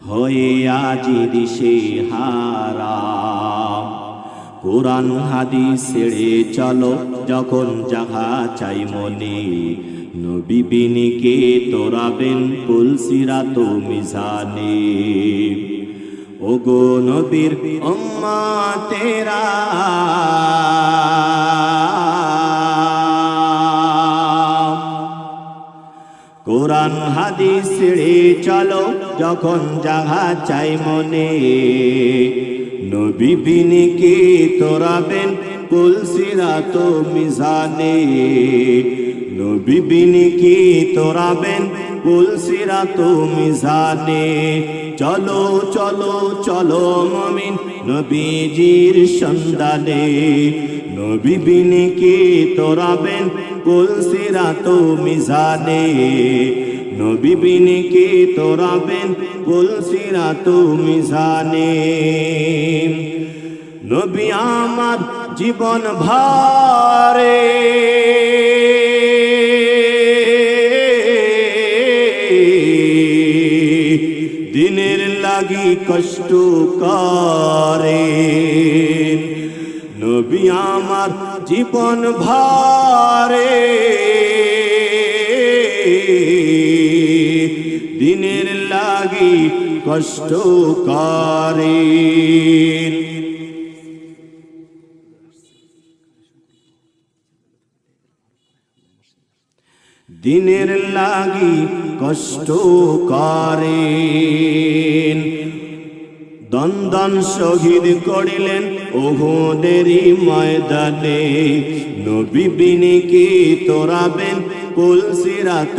হয়ে আজি দিশে হারাম। কোরআন হাদিস ছেড়ে চলো যখন যাহা চাই মনে, নবী বিনিকে তোরাবেন পুলসিরাত মিজানে। ওগো নবীর উম্মতেরা কোরআন হাদিস ছেড়ে চলো যখন যাহা চাই মনে, নবী বিনিকে তোরাবেন পুলসিরাত মিজানে। নবী বিনিকে তোরাবেন পুলসিরাত মিজানে। চলো চলো চলো মুমিন নবীজির সন্ধানে, নবী বিনিকে তোরাবেন পুলসিরাত মিজানে। নবী বিনিকে তোরাবেন পুলসিরাত মিজানে। নবী আমার জীবন ভারে দিনের লাগি কষ্ট করে, নবী আমার জীবন ভারে দিনের লাগি কষ্ট করে। দিনের লাগি কষ্ট করেন, দন্দন শহীদ করিলেন উহুদেরই ময়দানে। নবী বিনিকে তোরাবেন পুলসিরাত